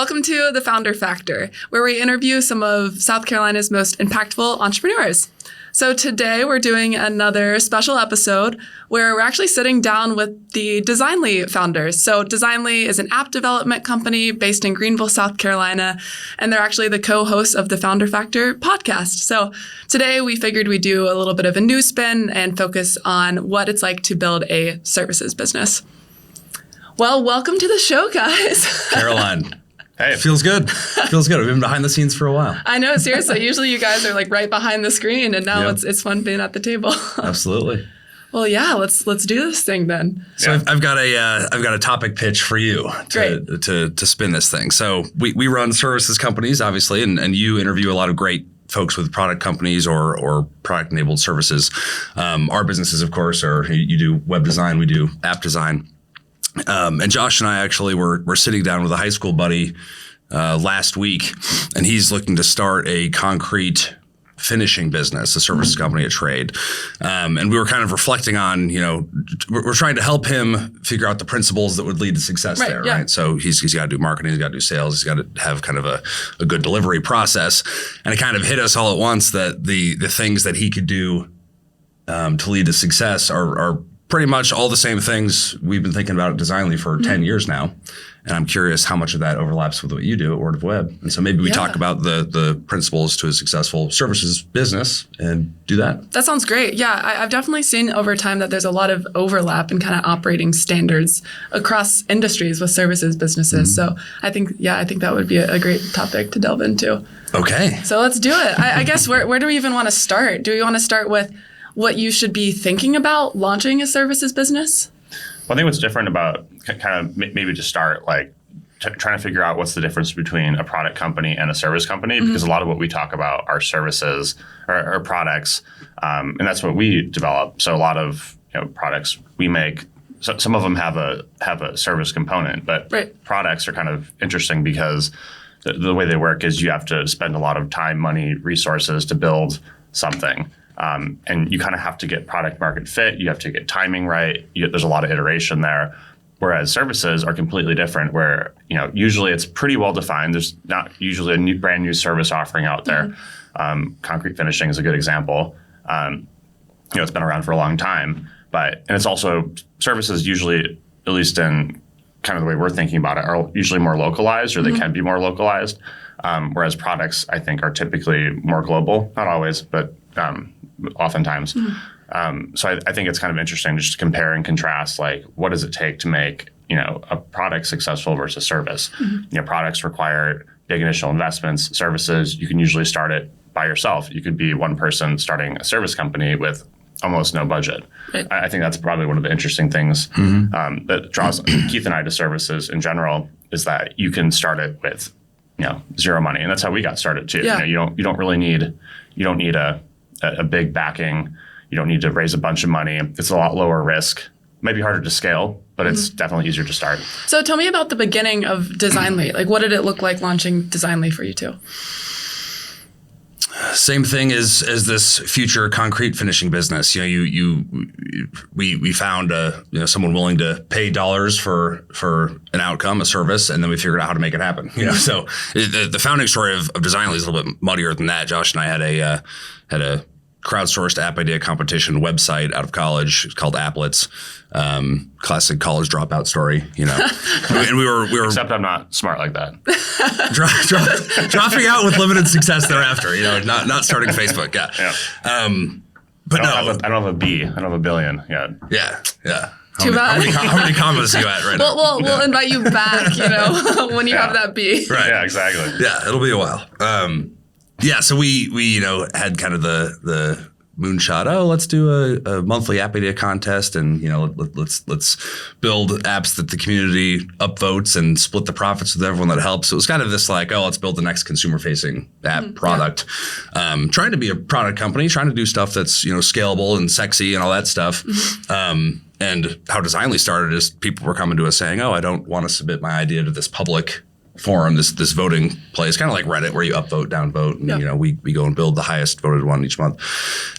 Welcome to The Founder Factor, where we interview some of South Carolina's most impactful entrepreneurs. So today we're doing another special episode where we're actually sitting down with the Designli founders. So Designli is an app development company based in Greenville, South Carolina, and they're actually the co-hosts of the Founder Factor podcast. So today we figured we'd do a little bit of a new spin and focus on what it's like to build a services business. Well, welcome to the show, guys. Caroline. Hey, it feels good. Feels good. We've been behind the scenes for a while. I know, seriously. Usually you guys are like right behind the screen, and now it's fun being at the table. Absolutely. Well, yeah, let's do this thing then. So yeah. I've got a topic pitch for you to spin this thing. So we run services companies, obviously, and you interview a lot of great folks with product companies or product enabled services. Our businesses, of course, are you do web design, we do app design. And Josh and I actually were sitting down with a high school buddy last week, and he's looking to start a concrete finishing business, a services company, a trade. And we were kind of reflecting on, we're trying to help him figure out the principles that would lead to success right? So he's got to do marketing, he's got to do sales, he's got to have kind of a good delivery process. And it kind of hit us all at once that the things that he could do to lead to success are pretty much all the same things we've been thinking about at Designli for 10 years now. And I'm curious how much of that overlaps with what you do at Word of Web. And so maybe we talk about the principles to a successful services business and do that. That sounds great. Yeah, I've definitely seen over time that there's a lot of overlap in kind of operating standards across industries with services businesses. So I think that would be a great topic to delve into. Okay. So let's do it. I guess where do we even want to start? Do we want to start with what you should be thinking about launching a services business? Well, I think what's different about kind of maybe to start like trying to figure out what's the difference between a product company and a service company, because a lot of what we talk about are services or products, and that's what we develop. So a lot of products we make, so some of them have a service component, but products are kind of interesting because the way they work is you have to spend a lot of time, money, resources to build something. And you kind of have to get product market fit. You have to get timing right. There's a lot of iteration there. Whereas services are completely different where, usually it's pretty well defined. There's not usually a brand new service offering out there. Concrete finishing is a good example. It's been around for a long time, and it's also services usually, at least in kind of the way we're thinking about it, are usually more localized, or they can be more localized. Whereas products, I think, are typically more global. Not always, but oftentimes. So I think it's kind of interesting just to compare and contrast, like, what does it take to make, a product successful versus service? Products require big initial investments. Services, you can usually start it by yourself. You could be one person starting a service company with almost no budget. Right. I think that's probably one of the interesting things that draws Keith and I to services in general, is that you can start it with, zero money. And that's how we got started too. Yeah. You don't need a big backing. You don't need to raise a bunch of money. It's a lot lower risk. Might be harder to scale, but it's definitely easier to start. So tell me about the beginning of Designli. Like, what did it look like launching Designli for you two? Same thing as this future concrete finishing business. We found someone willing to pay dollars for an outcome, a service, and then we figured out how to make it happen. So the founding story of Designli is a little bit muddier than that. Josh and I had a crowdsourced app idea competition website out of college. It's called Applets. Classic college dropout story, and we were except I'm not smart like that. Dropping out with limited success thereafter, not starting Facebook. Yeah. But I don't have a B. I don't have a billion yet. Yeah. Too bad. How many commas are you at right now? We'll invite you back, when you have that B. Right. Yeah, exactly. Yeah, it'll be a while. So we had kind of the moonshot. Oh, let's do a monthly app idea contest, and let's build apps that the community upvotes and split the profits with everyone that helps. So it was kind of this like, oh, let's build the next consumer facing app product. Trying to be a product company, trying to do stuff that's scalable and sexy and all that stuff. And how Designli started is people were coming to us saying, oh, I don't want to submit my idea to this public forum, this voting place, kind of like Reddit, where you upvote, downvote, and we go and build the highest voted one each month.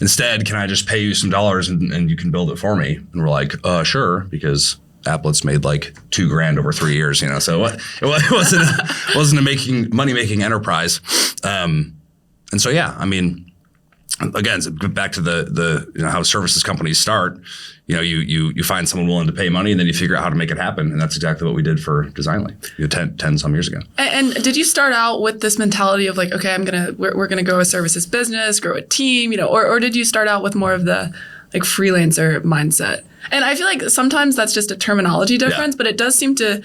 Instead, can I just pay you some dollars and you can build it for me? And we're like, sure, because applets made like $2,000 over 3 years, so it wasn't a money-making enterprise. And so, yeah, I mean, again, back to the how services companies start, you find someone willing to pay money and then you figure out how to make it happen. And that's exactly what we did for Designli 10 some years ago. And did you start out with this mentality of like, okay, we're going to grow a services business, grow a team, or did you start out with more of the like freelancer mindset? And I feel like sometimes that's just a terminology difference, but it does seem to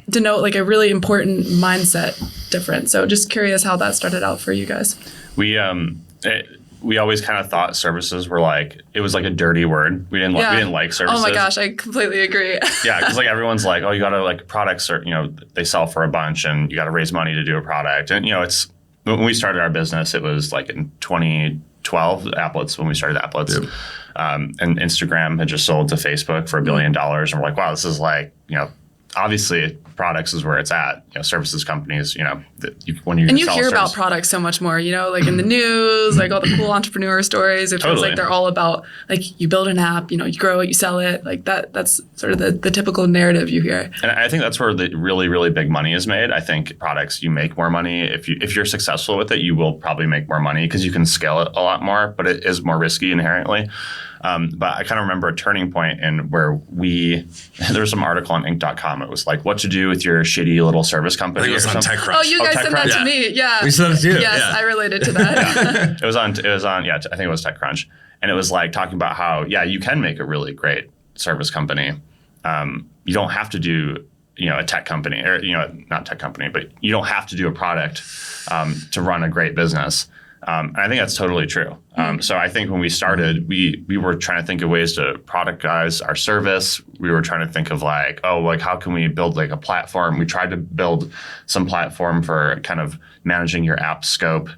denote like a really important mindset difference. So just curious how that started out for you guys. We always kind of thought services were like, it was like a dirty word. We didn't like services. Oh my gosh, I completely agree. Yeah, because like everyone's like, oh, you got to like products are, they sell for a bunch and you got to raise money to do a product. And, it's when we started our business, it was like in 2012, Applets, when we started Applets. Yep. And Instagram had just sold to Facebook for $1 billion. And we're like, wow, this is like, obviously products is where it's at. Services companies, when you hear about products so much more, like in the news, like all the cool entrepreneur stories. It feels like they're all about like you build an app, you grow it, you sell it, like that. That's sort of the typical narrative you hear. And I think that's where the really, really big money is made. I think products, you make more money if you're successful with it. You will probably make more money because you can scale it a lot more, but it is more risky inherently. But I kind of remember a turning point in where there was some article on Inc.com. It was like what to do with your shitty little service company. I think it was on TechCrunch. Oh, you guys sent that to me. Yeah. We sent it to you. Yes, I related to that. It was on, I think it was TechCrunch. And it was like talking about how, you can make a really great service company. You don't have to do, a tech company or, not tech company, but you don't have to do a product to run a great business. And I think that's totally true. So I think when we started, we were trying to think of ways to productize our service. We were trying to think of like, how can we build like a platform? We tried to build some platform for kind of managing your app scope.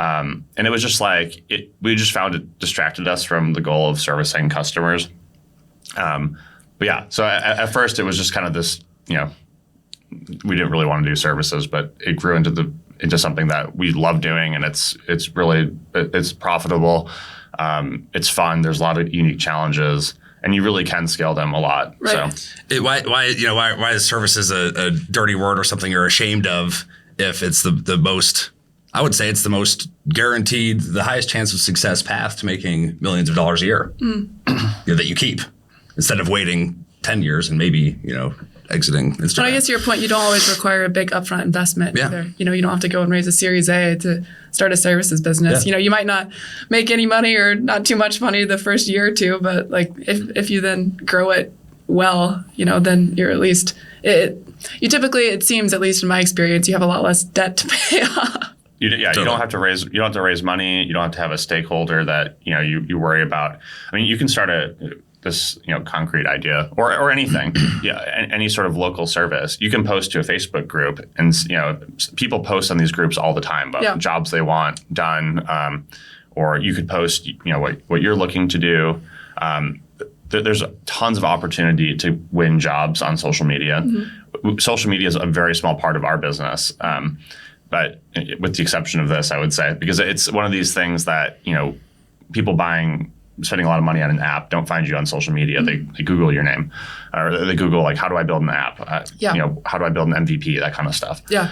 And it was just like, we just found it distracted us from the goal of servicing customers. But yeah, so at first it was just kind of this, we didn't really want to do services, but it grew into something that we love doing, and it's profitable. It's fun. There's a lot of unique challenges, and you really can scale them a lot. Right. So why is services a dirty word or something you're ashamed of if it's the most, I would say it's the most guaranteed, the highest chance of success path to making millions of dollars a year that you keep instead of waiting 10 years and maybe, exiting Instagram. But I guess to your point, you don't always require a big upfront investment either. You don't have to go and raise a Series A to start a services business. Yeah. You might not make any money or not too much money the first year or two, but like if you then grow it well, then you're at least you typically, it seems, at least in my experience, you have a lot less debt to pay off. You don't have to raise money. You don't have to have a stakeholder that you worry about. I mean, you can start this concrete idea or anything, any sort of local service. You can post to a Facebook group, and people post on these groups all the time about jobs they want done, or you could post what you're looking to do. There's tons of opportunity to win jobs on social media. Mm-hmm. Social media is a very small part of our business, but with the exception of this, I would say, because it's one of these things that people spending a lot of money on an app don't find you on social media. Mm-hmm. They Google your name, or they Google like, how do I build an app? How do I build an MVP? That kind of stuff. Yeah.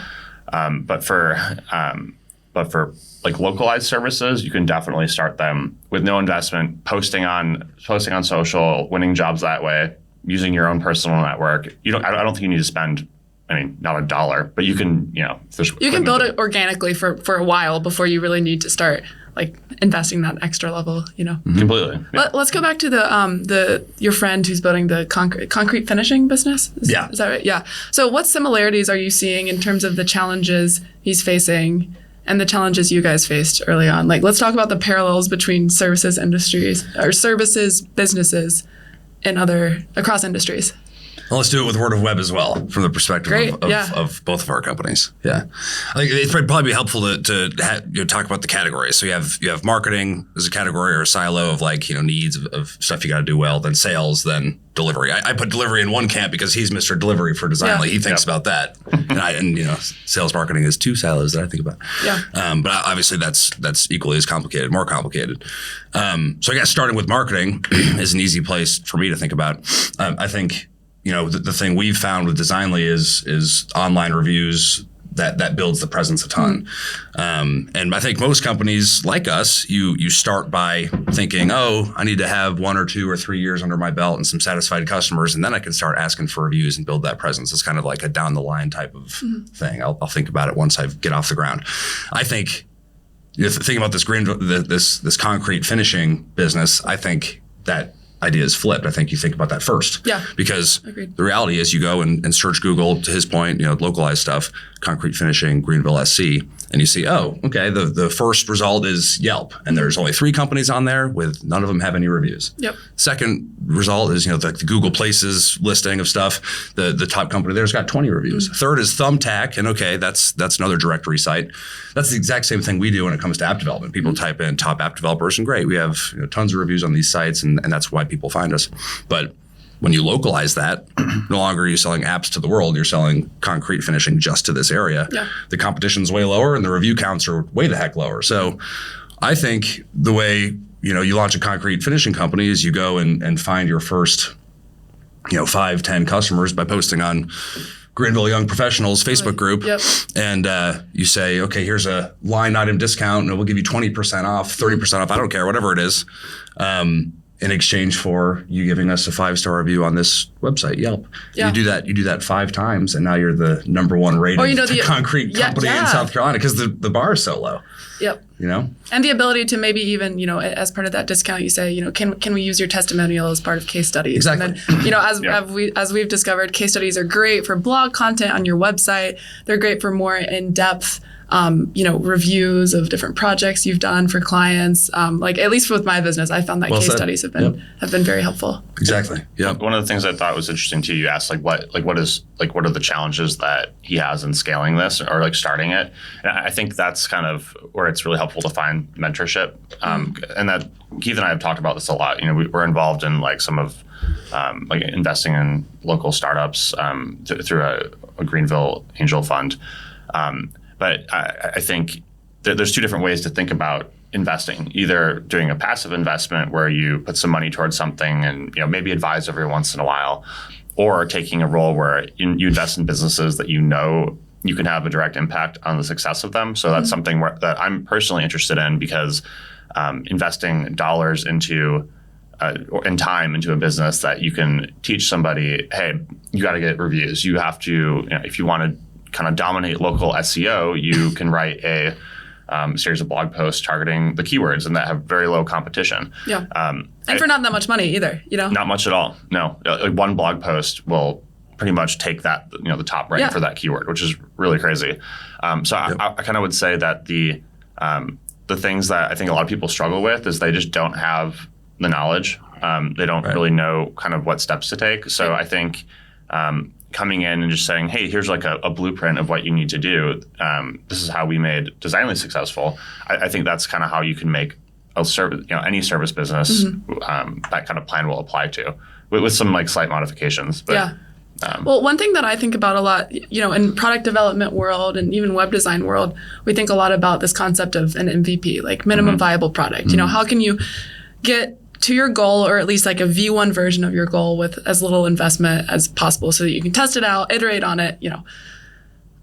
But for like localized services, you can definitely start them with no investment, posting on social, winning jobs that way, using your own personal network. I don't think you need to spend, not $1, but you can, you can build it organically for a while before you really need to start like investing that extra level, Mm-hmm. Completely. Yeah. Let's go back to your friend who's building the concrete finishing business. Is that right? Yeah. So what similarities are you seeing in terms of the challenges he's facing and the challenges you guys faced early on? Like, let's talk about the parallels between services industries or services businesses and across industries. Well, let's do it with Word of Web as well, from the perspective of both of our companies. Yeah, I think it'd probably be helpful to talk about the categories. So you have marketing as a category or a silo of like needs of stuff you got to do well. Then sales, then delivery. I put delivery in one camp because he's Mr. Delivery for Designli. He thinks about that, and sales marketing is two silos that I think about. Yeah. But obviously that's equally as complicated, more complicated. So I guess starting with marketing is an easy place for me to think about. I think. the thing we've found with Designli is online reviews that builds the presence a ton. And I think most companies like us, you start by thinking, oh, I need to have 1 or 2 or 3 years under my belt and some satisfied customers, and then I can start asking for reviews and build that presence. It's kind of like a down the line type of thing. I'll think about it once I get off the ground. I think thinking about this concrete finishing business, I think that idea is flipped. I think you think about that first. Yeah. Because Agreed. the reality is you go and search Google, to his point, localized stuff, concrete finishing, Greenville SC, and you see, oh, okay, the first result is Yelp, and there's only 3 companies on there with none of them have any reviews. Yep. Second result is, the Google Places listing of stuff. The top company there's got 20 reviews. Third is Thumbtack, and okay, that's another directory site. That's the exact same thing we do when it comes to app development. People type in top app developers, and great, we have tons of reviews on these sites, and that's why people find us. But when you localize that, no longer are you selling apps to the world, you're selling concrete finishing just to this area. Yeah. The competition's way lower and the review counts are way the heck lower. So I think the way, you launch a concrete finishing company is you go and find your first, 5, 10 customers by posting on Greenville Young Professionals Facebook group. Yep. And you say, okay, here's a line item discount and we'll give you 20% off, 30% off, I don't care, whatever it is. In exchange for you giving us a 5-star review on this website, Yelp. Yeah. You do that 5 times, and now you're the number 1 rated concrete company in South Carolina because the bar is so low. Yep. And the ability to maybe even, as part of that discount, you say, can we use your testimonial as part of case studies? Exactly. And then, as we've discovered, case studies are great for blog content on your website. They're great for more in-depth reviews of different projects you've done for clients. At least with my business, I found that case studies have been very helpful. Exactly. Yeah. One of the things I thought was interesting too, you asked what are the challenges that he has in scaling this or starting it? And I think that's kind of where it's really helpful to find mentorship. And that Keith and I have talked about this a lot. We're involved in some of investing in local startups through a Greenville angel fund. But I think there's 2 different ways to think about investing, either doing a passive investment where you put some money towards something and maybe advise every once in a while, or taking a role where you invest in businesses that you can have a direct impact on the success of them. So that's something that I'm personally interested in because investing dollars into and time into a business that you can teach somebody, hey, you got to get reviews. You have to, if you want to kind of dominate local SEO, you can write a series of blog posts targeting the keywords and that have very low competition. Yeah. And for not that much money either, Not much at all. No. One blog post will pretty much take that, the top rank for that keyword, which is really crazy. I kind of would say that the things that I think a lot of people struggle with is they just don't have the knowledge. They don't really know kind of what steps to take. So I think coming in and just saying, hey, here's a blueprint of what you need to do. This is how we made Designli successful. I think that's kind of how you can make a service, any service business that kind of plan will apply to with some slight modifications. But, well, one thing that I think about a lot, in product development world and even web design world, we think a lot about this concept of an MVP, minimum viable product. How can you get to your goal, or at least a V1 version of your goal with as little investment as possible so that you can test it out, iterate on it,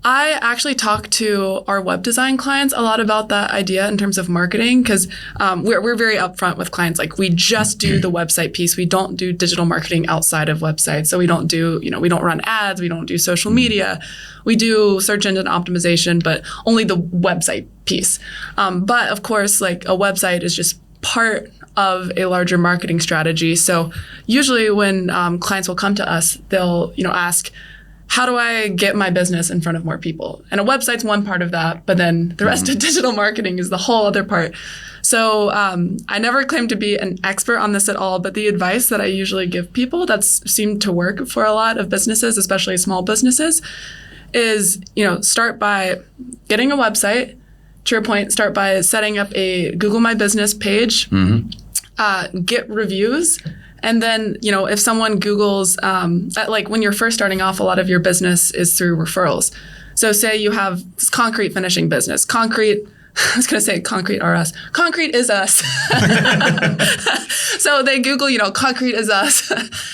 I actually talk to our web design clients a lot about that idea in terms of marketing because we're very upfront with clients. We just do the website piece. We don't do digital marketing outside of websites. So we don't do, we don't run ads. We don't do social media. We do search engine optimization, but only the website piece. But of course, a website is just part of a larger marketing strategy. So usually when clients will come to us, they'll ask, how do I get my business in front of more people? And a website's one part of that, but then the rest of digital marketing is the whole other part. So I never claim to be an expert on this at all, but the advice that I usually give people that's seemed to work for a lot of businesses, especially small businesses, is start by getting a website. To your point, start by setting up a Google My Business page, get reviews, and then, if someone Googles, when you're first starting off, a lot of your business is through referrals. So say you have this concrete finishing business. Concrete I was going to say concrete are us. Concrete is us. So they Google, concrete is us.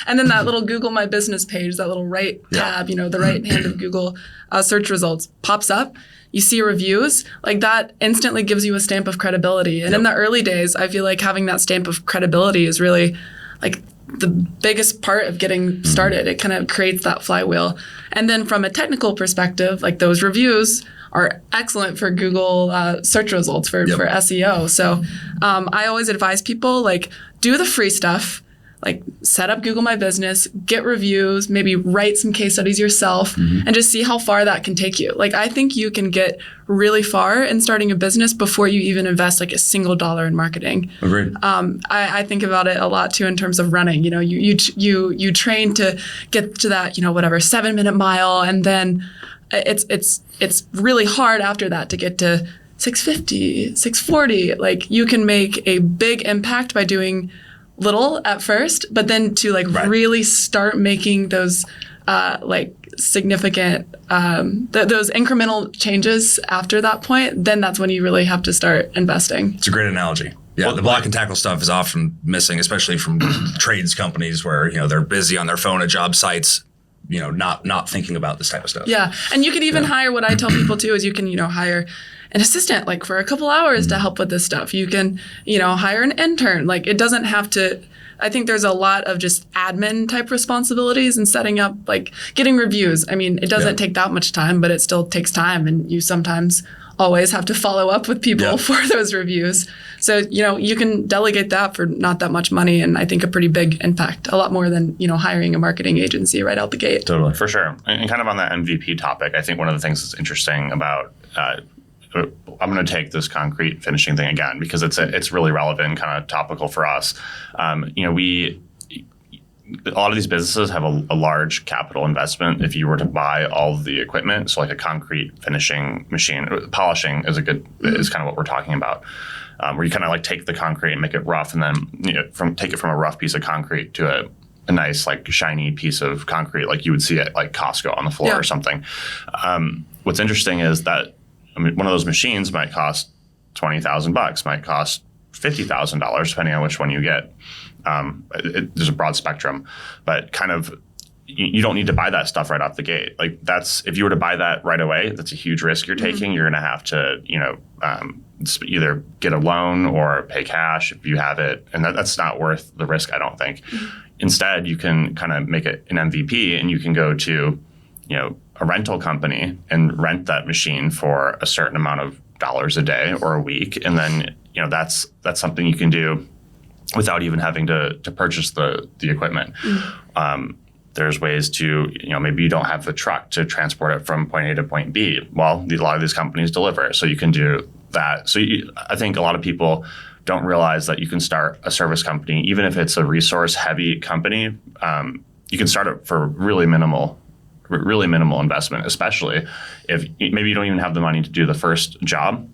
And then that little Google My Business page, that little right tab, the right hand of Google search results pops up. You see reviews, like that instantly gives you a stamp of credibility. And in the early days, I feel like having that stamp of credibility is really like the biggest part of getting started. It kind of creates that flywheel. And then from a technical perspective, like those reviews are excellent for Google search results for SEO. So I always advise people, like, do the free stuff, like set up Google My Business, get reviews, maybe write some case studies yourself, and just see how far that can take you. Like, I think you can get really far in starting a business before you even invest like a single dollar in marketing. Agreed. I think about it a lot too in terms of running. You train to get to that 7-minute mile, and then it's really hard after that to get to 650, 640. Like, you can make a big impact by doing little at first, but then to really start making those significant those incremental changes after that point, then that's when you really have to start investing. It's a great analogy. Yeah, well, the block and tackle stuff is often missing, especially from trades companies where they're busy on their phone at job sites, not thinking about this type of stuff. Yeah, and you can even hire. What I tell people too is you can hire an assistant like for a couple hours to help with this stuff. You can hire an intern. Like, it doesn't have to. I think there's a lot of just admin type responsibilities and setting up, like getting reviews. I mean, it doesn't take that much time, but it still takes time, and you sometimes always have to follow up with people for those reviews. So, you can delegate that for not that much money, and I think a pretty big impact, a lot more than, hiring a marketing agency right out the gate. Totally. For sure. And kind of on that MVP topic, I think one of the things that's interesting about I'm going to take this concrete finishing thing again because it's really relevant and kind of topical for us. A lot of these businesses have a large capital investment if you were to buy all of the equipment. So like a concrete finishing machine, polishing is kind of what we're talking about, where you kind of like take the concrete and make it rough, and then take it from a rough piece of concrete to a nice like shiny piece of concrete like you would see at like Costco on the floor or something. What's interesting is that one of those machines might cost $20,000, might cost $50,000, depending on which one you get. There's a broad spectrum, but kind of you don't need to buy that stuff right off the gate. Like, if you were to buy that right away, that's a huge risk you're taking. You're going to have to, either get a loan or pay cash if you have it, and that's not worth the risk, I don't think. Instead, you can kind of make it an MVP, and you can go to, a rental company and rent that machine for a certain amount of dollars a day or a week, and then that's something you can do without even having to purchase the equipment. There's ways to, maybe you don't have the truck to transport it from point A to point B. Well, a lot of these companies deliver it, so you can do that. So I think a lot of people don't realize that you can start a service company, even if it's a resource-heavy company. You can start it for really minimal investment, especially if maybe you don't even have the money to do the first job.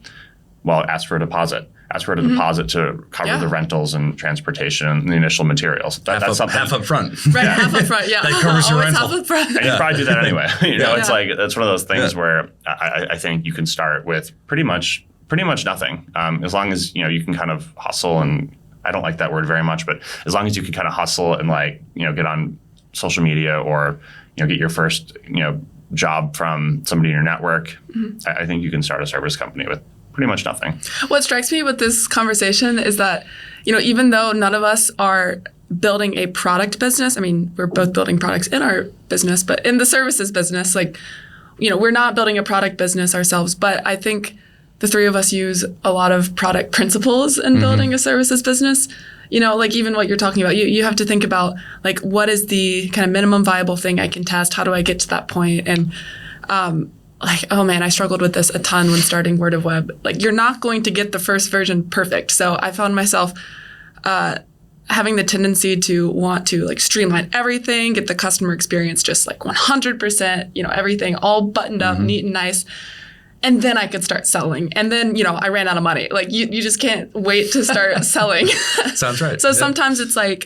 Well, ask for a deposit. Ask for a deposit to cover the rentals and transportation and the initial materials. That's something half up front. Right, half up front. Yeah, that covers your rental. Half up front. And you probably do that anyway. It's like that's one of those things where I think you can start with pretty much nothing, as long as you can kind of hustle. And I don't like that word very much, but as long as you can kind of hustle and get on social media or get your first job from somebody in your network, I think you can start a service company with pretty much nothing. What strikes me with this conversation is that, even though none of us are building a product business, I mean, we're both building products in our business, but in the services business, we're not building a product business ourselves, but I think the three of us use a lot of product principles in building a services business. Even what you're talking about, you have to think about, what is the kind of minimum viable thing I can test? How do I get to that point? And, oh man, I struggled with this a ton when starting Word of Web. You're not going to get the first version perfect. So I found myself having the tendency to want to streamline everything, get the customer experience just 100%, everything all buttoned up, neat and nice. And then I could start selling. And then, I ran out of money. You just can't wait to start selling. Sounds right. So sometimes it's I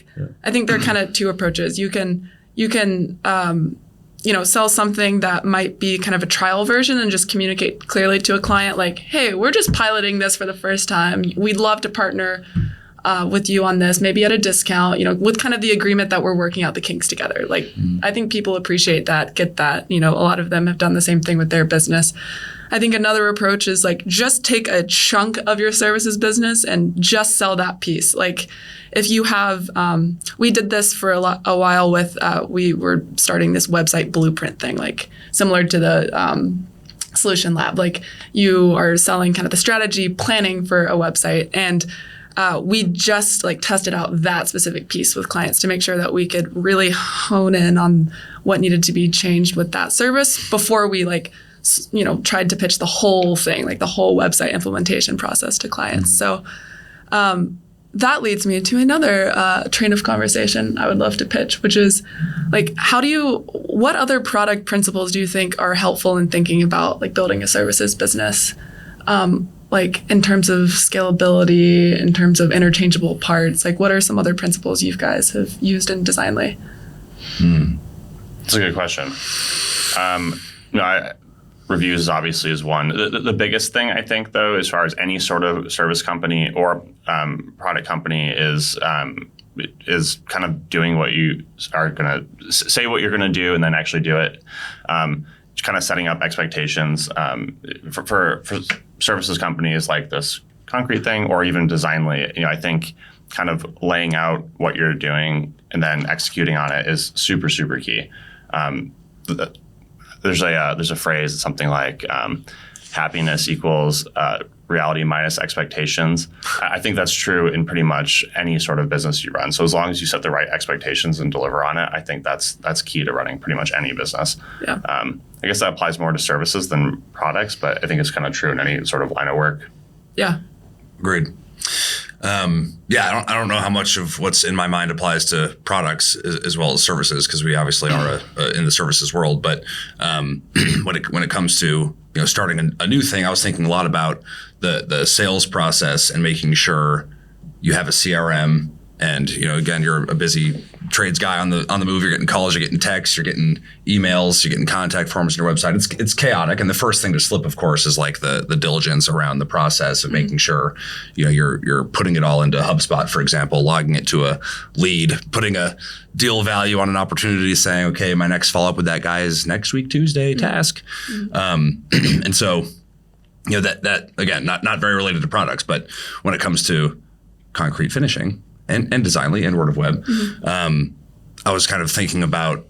think there are kind of two approaches. You can sell something that might be kind of a trial version and just communicate clearly to a client like, hey, we're just piloting this for the first time. We'd love to partner with you on this, maybe at a discount, with kind of the agreement that we're working out the kinks together. Like, I think people appreciate that, get that. A lot of them have done the same thing with their business. I think another approach is like just take a chunk of your services business and just sell that piece. Like if you have, we did this for a while with, we were starting this website blueprint thing, like similar to the Solution Lab. Like you are selling kind of the strategy planning for a website, and we just like tested out that specific piece with clients to make sure that we could really hone in on what needed to be changed with that service before we tried to pitch the whole thing, like the whole website implementation process to clients. So that leads me to another train of conversation I would love to pitch, which is like, what other product principles do you think are helpful in thinking about like building a services business? Like in terms of scalability, in terms of interchangeable parts, like what are some other principles you guys have used in Designli? That's a good question. Reviews obviously is one. The biggest thing I think, though, as far as any sort of service company or product company is kind of doing what you are going to say what you're going to do and then actually do it. Kind of setting up expectations for services companies like this Concrete thing or even Designli. I think kind of laying out what you're doing and then executing on it is super, super key. There's a phrase, something like happiness equals reality minus expectations. I think that's true in pretty much any sort of business you run. So as long as you set the right expectations and deliver on it, I think that's key to running pretty much any business. Yeah. I guess that applies more to services than products, but I think it's kind of true in any sort of line of work. Yeah. Agreed. I don't know how much of what's in my mind applies to products as well as services, because we obviously are in the services world. But when it comes to starting a new thing, I was thinking a lot about the sales process and making sure you have a CRM. And again, you're a busy trades guy on the move. You're getting calls, you're getting texts, you're getting emails, you're getting contact forms on your website. It's chaotic, and the first thing to slip, of course, is like the diligence around the process of making sure you're putting it all into HubSpot, for example, logging it to a lead, putting a deal value on an opportunity, saying, okay, my next follow up with that guy is next week Tuesday task, and so that again, not very related to products, but when it comes to concrete finishing. And Designli and Word of Web, I was kind of thinking about.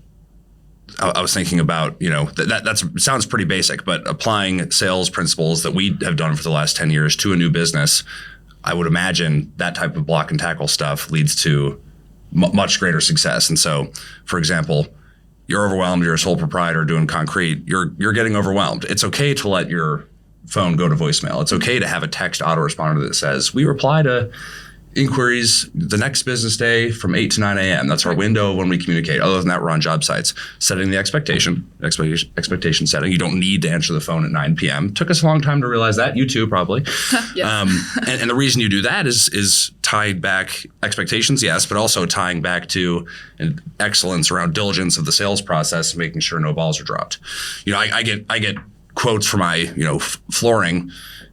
That sounds pretty basic, but applying sales principles that we have done for the last 10 years to a new business, I would imagine that type of block and tackle stuff leads to much greater success. And so, for example, you're overwhelmed. You're a sole proprietor doing concrete. You're getting overwhelmed. It's okay to let your phone go to voicemail. It's okay to have a text autoresponder that says, "We reply to inquiries the next business day from 8 to 9 a.m. That's our window when we communicate. Other than that, we're on job sites. Setting the expectation setting. You don't need to answer the phone at 9 p.m. Took us a long time to realize that. You too, probably. Yes. And the reason you do that is tied back expectations, yes, but also tying back to an excellence around diligence of the sales process, making sure no balls are dropped. I get quotes for my flooring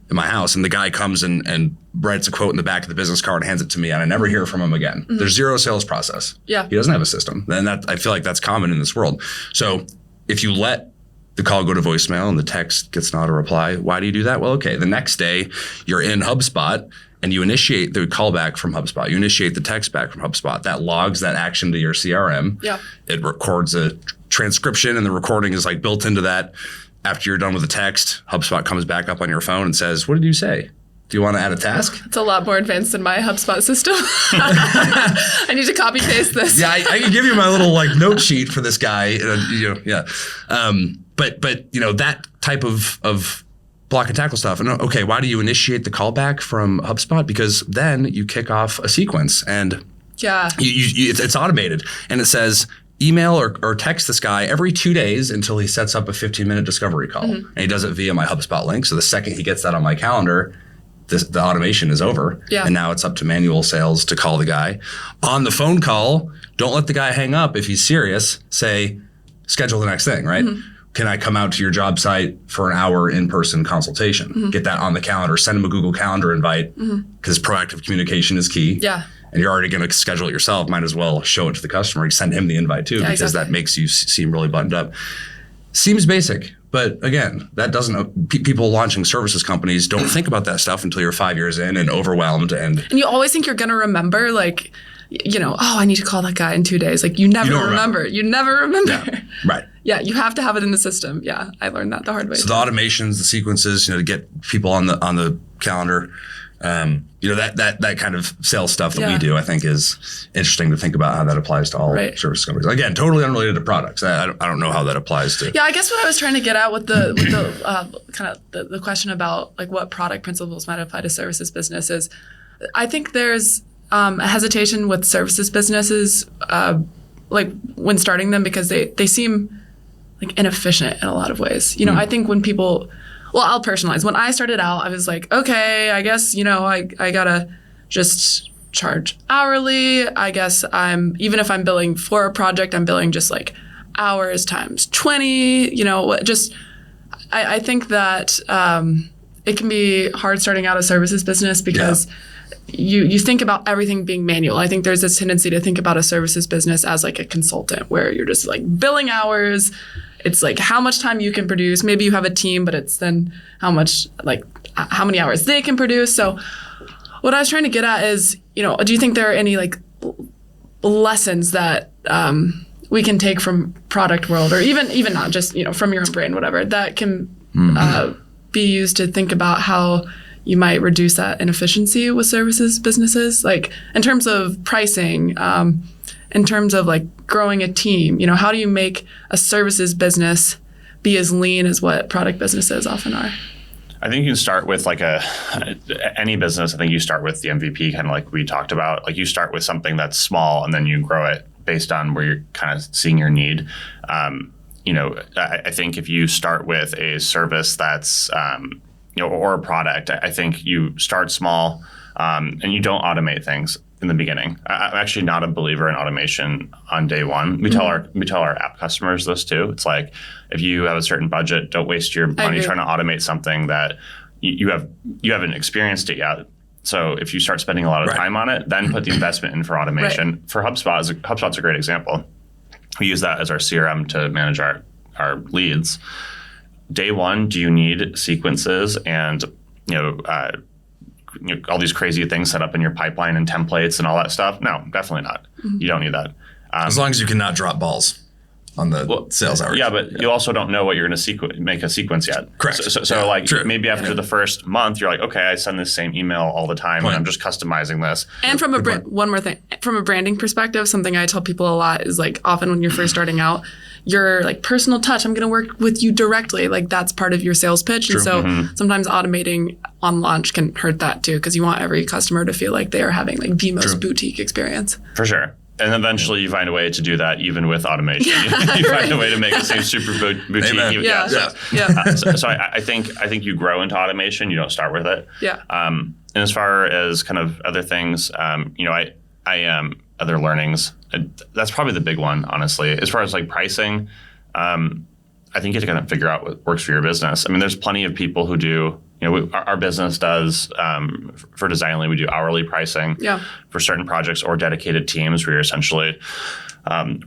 in my house, and the guy comes and writes a quote in the back of the business card, hands it to me, and I never hear from him again. Mm-hmm. There's zero sales process. Yeah. He doesn't have a system. And I feel like that's common in this world. So if you let the call go to voicemail and the text gets an auto reply, why do you do that? Well, okay, the next day you're in HubSpot and you initiate the call back from HubSpot. You initiate the text back from HubSpot. That logs that action to your CRM. Yeah. It records a transcription, and the recording is like built into that. After you're done with the text, HubSpot comes back up on your phone and says, "What did you say? Do you want to add a task?" It's a lot more advanced than my HubSpot system. I need to copy paste this. Yeah, I can give you my little note sheet for this guy. Yeah. But that type of block and tackle stuff. And okay, why do you initiate the callback from HubSpot? Because then you kick off a sequence, and it's automated, and it says, email or text this guy every 2 days until he sets up a 15-minute discovery call. Mm-hmm. And he does it via my HubSpot link. So the second he gets that on my calendar, the automation is over. Yeah. And now it's up to manual sales to call the guy. On the phone call, don't let the guy hang up if he's serious. Say, schedule the next thing, right? Can I come out to your job site for an hour in-person consultation? Get that on the calendar, send them a Google Calendar invite, because proactive communication is key. Yeah. And you're already going to schedule it yourself. Might as well show it to the customer. You send him the invite too, because that makes you seem really buttoned up. Seems basic, but again, that doesn't. People launching services companies don't think about that stuff until you're 5 years in and overwhelmed. And you always think you're going to remember, like, I need to call that guy in 2 days. Like, you never remember. You never remember. Yeah, right. Yeah, you have to have it in the system. Yeah, I learned that the hard way. So the automations, the sequences, to get people on the calendar. That kind of sales stuff that we do, I think, is interesting to think about how that applies to all service companies. Again, totally unrelated to products. I don't know how that applies to. Yeah, I guess what I was trying to get at with the kind of the question about like what product principles might apply to services business is, I think there's a hesitation with services businesses, like when starting them, because they seem like inefficient in a lot of ways. I think when people. Well, I'll personalize. When I started out, I was like, okay, I guess, I gotta just charge hourly. I guess even if I'm billing for a project, I'm billing just like hours times 20, I think that it can be hard starting out a services business because you think about everything being manual. I think there's this tendency to think about a services business as like a consultant where you're just like billing hours. It's like how much time you can produce. Maybe you have a team, but it's then how many hours they can produce. So what I was trying to get at is, do you think there are any like lessons that we can take from product world, or even not just, from your own brain, whatever, that can be used to think about how you might reduce that inefficiency with services businesses, like in terms of pricing, in terms of like growing a team? How do you make a services business be as lean as what product businesses often are? I think you can start with like any business. I think you start with the MVP, kind of like we talked about. Like you start with something that's small and then you grow it based on where you're kind of seeing your need. I think if you start with a service that's, or a product, I think you start small and you don't automate things in the beginning. I'm actually not a believer in automation on day one. We tell our app customers this too. It's like, if you have a certain budget, don't waste your money trying to automate something that you haven't experienced it yet. So if you start spending a lot of time on it, then put the investment in for automation. For HubSpot's a great example. We use that as our CRM to manage our leads. Day one, do you need sequences and all these crazy things set up in your pipeline and templates and all that stuff? No, definitely not. You don't need that. As long as you cannot drop balls on the sales hours. Yeah, but you also don't know what you're going to make a sequence yet. Correct. So maybe after the first month, you're like, okay, I send this same email all the time and I'm just customizing this. And from one more thing, from a branding perspective, something I tell people a lot is like, often when you're first starting out, your like personal touch, I'm going to work with you directly. Like that's part of your sales pitch. True. And so sometimes automating on launch can hurt that too, because you want every customer to feel like they are having like the most boutique experience. For sure. And eventually you find a way to do that even with automation. You find a way to make it seem super boutique. So I think you grow into automation. You don't start with it. Yeah. And as far as kind of other things, other learnings, that's probably the big one, honestly. As far as like pricing, I think you have to kind of figure out what works for your business. I mean, there's plenty of people who do. Our business does, for Designli, we do hourly pricing for certain projects or dedicated teams where you're essentially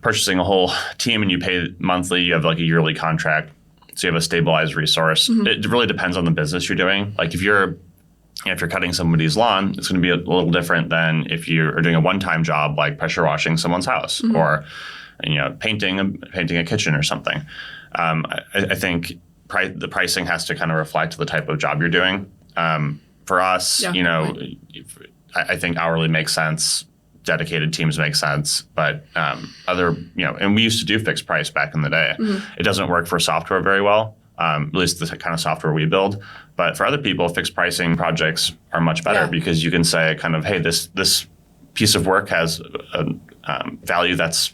purchasing a whole team and you pay monthly. You have like a yearly contract, so you have a stabilized resource. It really depends on the business you're doing. Like if you're cutting somebody's lawn, it's going to be a little different than if you are doing a one-time job like pressure washing someone's house or painting a kitchen or something. I think the pricing has to kind of reflect the type of job you're doing. For us, I think hourly makes sense. Dedicated teams make sense, but and we used to do fixed price back in the day. It doesn't work for software very well, at least the kind of software we build. But for other people, fixed pricing projects are much better because you can say kind of, hey, this piece of work has a value that's,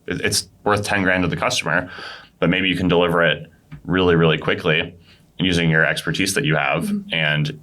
it's worth 10 grand to the customer, but maybe you can deliver it really, really quickly using your expertise that you have. And,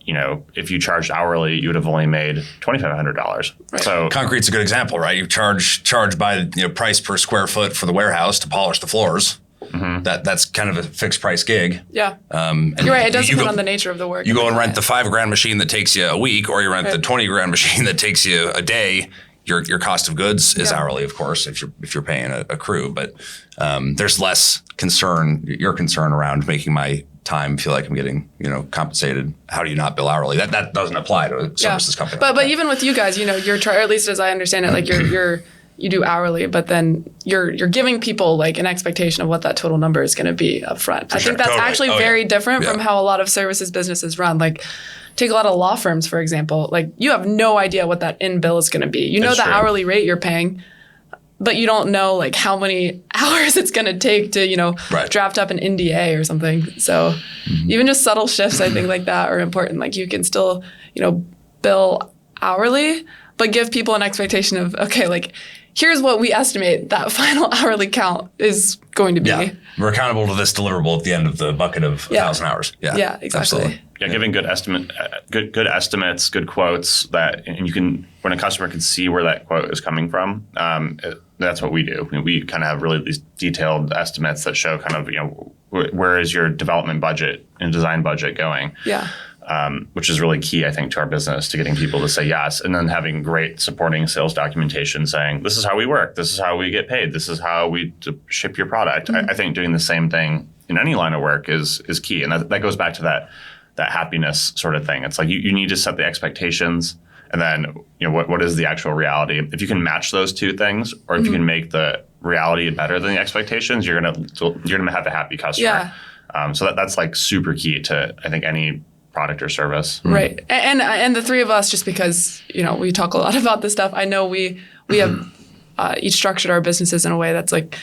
if you charged hourly, you would have only made $2,500. Right. So concrete's a good example, right? You charge by, price per square foot for the warehouse to polish the floors. that's kind of a fixed price gig. Yeah. And You're right. It does depend on the nature of the work. You go and rent the $5,000 machine that takes you a week, or you rent the $20,000 machine that takes you a day. Your cost of goods is hourly, of course, if you're paying a crew, but there's less your concern around making my time feel like I'm getting, compensated. How do you not bill hourly? That doesn't apply to a services company. But even with you guys, you're or at least as I understand it, like you do hourly, but then you're giving people like an expectation of what that total number is going to be up front. I think that's actually very different from how a lot of services businesses run. Like, take a lot of law firms, for example. Like, you have no idea what that in bill is going to be. You know the hourly rate you're paying, but you don't know like how many hours it's going to take to, draft up an NDA or something. So even just subtle shifts, I think like that are important. Like, you can still, bill hourly, but give people an expectation of, okay, like, here's what we estimate that final hourly count is going to be. Yeah. We're accountable to this deliverable at the end of the bucket of 1,000 hours. Yeah, exactly. Absolutely. Yeah, giving good good estimates, good quotes and you can, when a customer can see where that quote is coming from, that's what we do. We kind of have really these detailed estimates that show kind of, where is your development budget and design budget going? Yeah. Which is really key, I think, to our business, to getting people to say yes, and then having great supporting sales documentation saying, this is how we work, this is how we get paid, this is how we ship your product. I think doing the same thing in any line of work is key, and that goes back to that happiness sort of thing. It's like you need to set the expectations, and then what is the actual reality. If you can match those two things, or if you can make the reality better than the expectations, you're gonna have a happy customer. Yeah. So that's like super key to, I think, any product or service. Right. And the three of us, just because, we talk a lot about this stuff, I know we have each structured our businesses in a way that's like,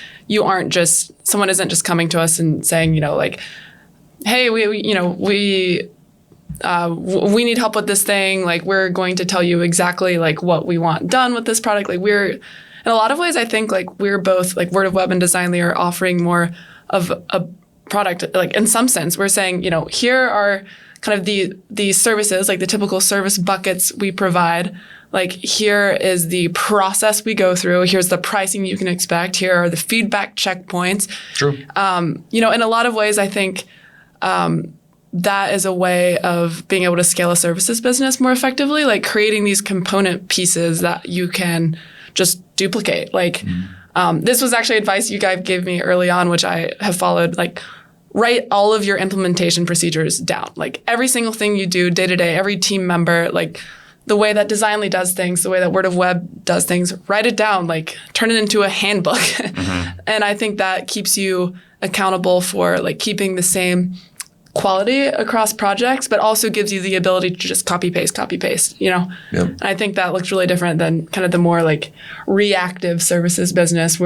someone isn't just coming to us and saying, like, hey, we need help with this thing. Like, we're going to tell you exactly like what we want done with this product. Like, in a lot of ways, I think like we're both like Word of Web and Designli are offering more of a product. Like, in some sense, we're saying, here are kind of the services, like the typical service buckets we provide. Like, here is the process we go through. Here's the pricing you can expect. Here are the feedback checkpoints. True. In a lot of ways, I think that is a way of being able to scale a services business more effectively, like creating these component pieces that you can just duplicate. Like, this was actually advice you guys gave me early on, which I have followed. Like, write all of your implementation procedures down. Like, every single thing you do day to day, every team member, like the way that Designli does things, the way that Word of Web does things, write it down, like turn it into a handbook. And I think that keeps you accountable for like keeping the same quality across projects, but also gives you the ability to just copy paste, Yep. And I think that looks really different than kind of the more like reactive services business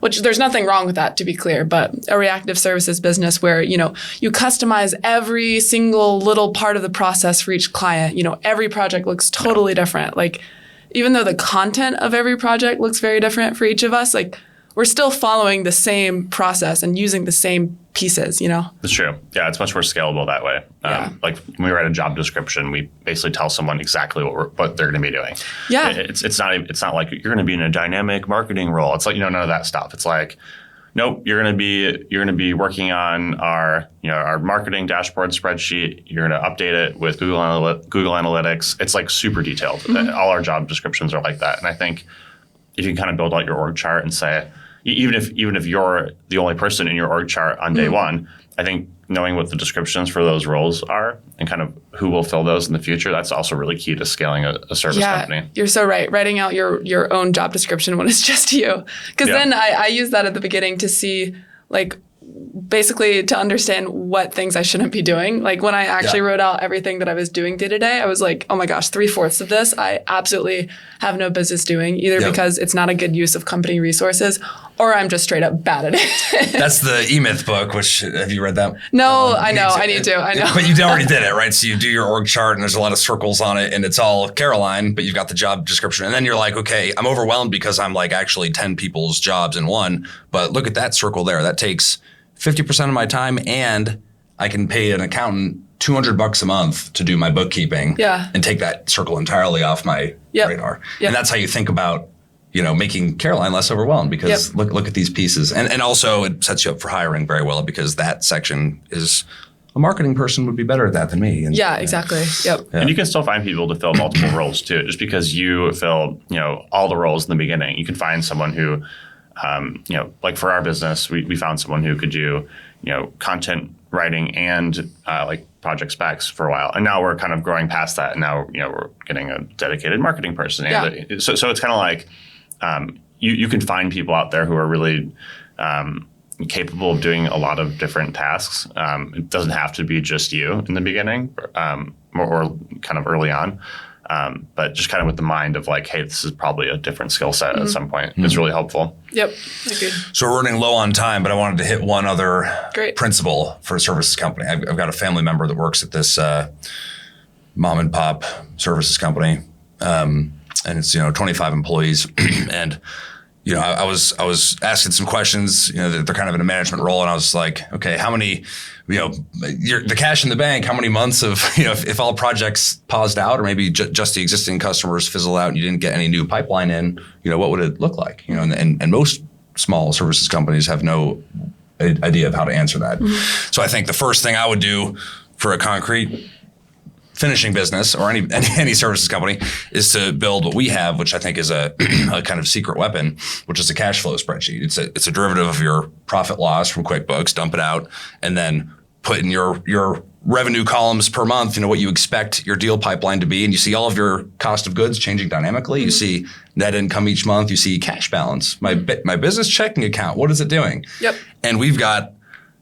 which there's nothing wrong with that, to be clear, but a reactive services business where, you customize every single little part of the process for each client. Every project looks totally different. Like, even though the content of every project looks very different for each of us, like, we're still following the same process and using the same pieces, That's true. Yeah, it's much more scalable that way. Like, when we write a job description, we basically tell someone exactly what they're going to be doing. Yeah. It's not like you're going to be in a dynamic marketing role. It's like, none of that stuff. It's like, nope, you're going to be working on our marketing dashboard spreadsheet. You're going to update it with Google Analytics. It's like super detailed. All our job descriptions are like that. And I think if you can kind of build out your org chart and say, even if you're the only person in your org chart on day one, I think knowing what the descriptions for those roles are and kind of who will fill those in the future, that's also really key to scaling a service company. You're so right. Writing out your own job description when it's just you. Because then I use that at the beginning to see, like, basically to understand what things I shouldn't be doing. Like, when I actually wrote out everything that I was doing day to day, I was like, oh my gosh, 3/4 of this I absolutely have no business doing, either because it's not a good use of company resources or I'm just straight up bad at it. That's the E-Myth book, which, have you read that? No, I know. I need to. I know. But you already did it, right? So you do your org chart and there's a lot of circles on it and it's all Caroline, but you've got the job description. And then you're like, okay, I'm overwhelmed because I'm like actually 10 people's jobs in one. But look at that circle there. That takes 50% of my time, and I can pay an accountant $200 a month to do my bookkeeping and take that circle entirely off my radar. And that's how you think about, making Caroline less overwhelmed because look at these pieces. And also it sets you up for hiring very well because that section is a marketing person would be better at that than me. And, exactly. Yep. And you can still find people to fill multiple roles too. Just because you fill, all the roles in the beginning, you can find someone who, like for our business, we found someone who could do, content writing and like project specs for a while. And now we're kind of growing past that. And now, we're getting a dedicated marketing person. And so it's kind of like you can find people out there who are really capable of doing a lot of different tasks. It doesn't have to be just you in the beginning or kind of early on. But just kind of with the mind of like, hey, this is probably a different skill set at some point. It's really helpful. Yep. Agreed. So we're running low on time, but I wanted to hit one other principle for a services company. I've got a family member that works at this mom and pop services company. And it's, 25 employees. And, I was asking some questions, they're kind of in a management role. And I was like, okay, how many, the cash in the bank, how many months of, if all projects paused out or maybe just the existing customers fizzle out and you didn't get any new pipeline in, what would it look like? And most small services companies have no idea of how to answer that. So I think the first thing I would do for a concrete finishing business or any services company is to build what we have, which I think is a kind of secret weapon, which is a cash flow spreadsheet. It's a derivative of your profit loss from QuickBooks, dump it out, and then put in your revenue columns per month, what you expect your deal pipeline to be. And you see all of your cost of goods changing dynamically. You see net income each month. You see cash balance. My business checking account, what is it doing? Yep. And we've got,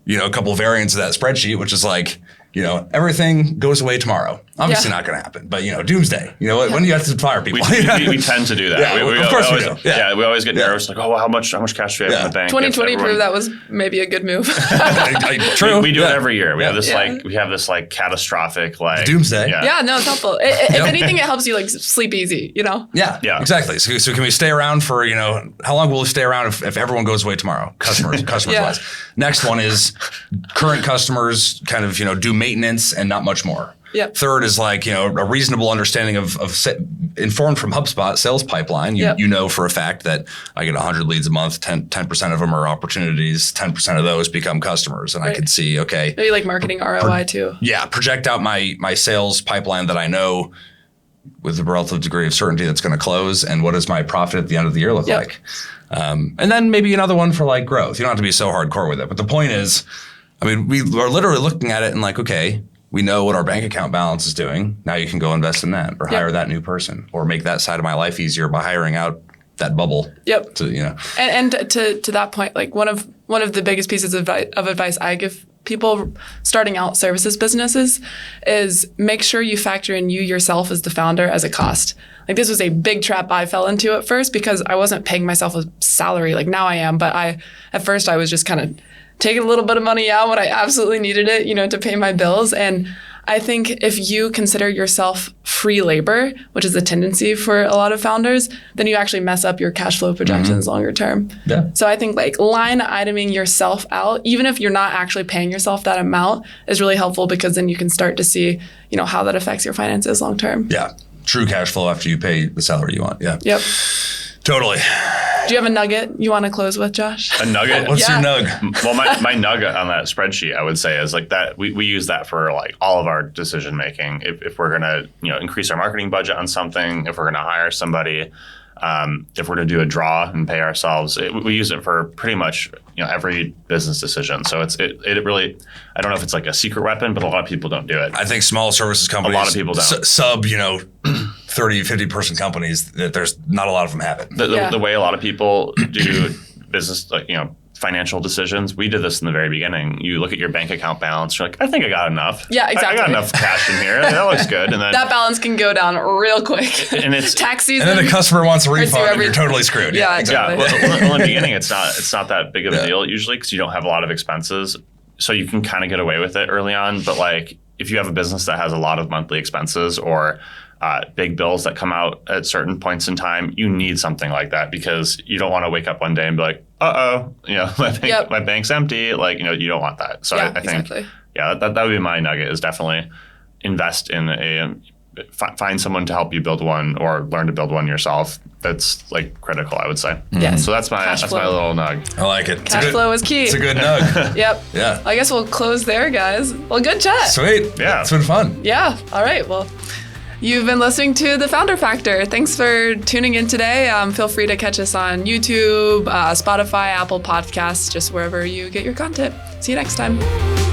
a couple variants of that spreadsheet, which is like, everything goes away tomorrow. Obviously not going to happen, but doomsday. When do you have to fire people? We tend to do that. Of course we do. Yeah, we always get nervous. Like, how much cash do we have in the bank? 2020 proved that was maybe a good move. True. We do it every year. We have this catastrophic doomsday. Yeah, no, it's helpful. If anything, it helps you sleep easy. Yeah, exactly. So can we stay around for how long will we stay around if everyone goes away tomorrow? Customers wise. Next one is current customers kind of do maintenance and not much more. Yep. Third is like, a reasonable understanding of informed from HubSpot sales pipeline. You know for a fact that I get 100 leads a month, 10% of them are opportunities, 10% of those become customers. And I can see, okay. Maybe like marketing ROI too. Yeah. Project out my sales pipeline that I know with a relative degree of certainty that's going to close. And what does my profit at the end of the year look like? And then maybe another one for like growth. You don't have to be so hardcore with it. But the point is, we are literally looking at it and like, okay, we know what our bank account balance is doing. Now you can go invest in that or hire that new person or make that side of my life easier by hiring out that bubble. Yep. And to that point, like one of the biggest pieces of advice I give people starting out services businesses is make sure you factor in you yourself as the founder as a cost. Like this was a big trap I fell into at first because I wasn't paying myself a salary. Like now I am, but at first I was just kind of taking a little bit of money out when I absolutely needed it, to pay my bills. And I think if you consider yourself free labor, which is a tendency for a lot of founders, then you actually mess up your cash flow projections longer term. Yeah. So I think like line iteming yourself out, even if you're not actually paying yourself that amount, is really helpful because then you can start to see, how that affects your finances long term. Yeah. True cash flow after you pay the salary you want. Yeah. Yep. Totally. Do you have a nugget you want to close with, Josh? A nugget? What's your nug? Well, my nugget on that spreadsheet, I would say, is like that we use that for like all of our decision making. If we're gonna increase our marketing budget on something, if we're gonna hire somebody, if we're to do a draw and pay ourselves, we use it for pretty much every business decision. So it really, I don't know if it's like a secret weapon, but a lot of people don't do it. I think small services companies, a lot of people don't. Sub 30, 50 person companies, that there's not a lot of them have it. The way a lot of people do business, like, financial decisions. We did this in the very beginning. You look at your bank account balance. You're like, I think I got enough. Yeah, exactly. I got enough cash in here. That looks good. And then that balance can go down real quick. And it's tax season. And then the customer wants a refund, and you're totally screwed. Yeah, exactly. Yeah. Well, in the beginning, it's not that big of a deal usually because you don't have a lot of expenses, so you can kind of get away with it early on. But like, if you have a business that has a lot of monthly expenses or big bills that come out at certain points in time, you need something like that because you don't want to wake up one day and be like, my bank's empty. Like, you don't want that. So I think, that would be my nugget, is definitely invest in a find someone to help you build one or learn to build one yourself. That's like critical, I would say. Yes. So that's my little nug. I like it. Cash flow is key. It's a good nug. Yep. Yeah. I guess we'll close there, guys. Well, good chat. Sweet. Yeah. It's been fun. Yeah. All right. Well, you've been listening to The Founder Factor. Thanks for tuning in today. Feel free to catch us on YouTube, Spotify, Apple Podcasts, just wherever you get your content. See you next time.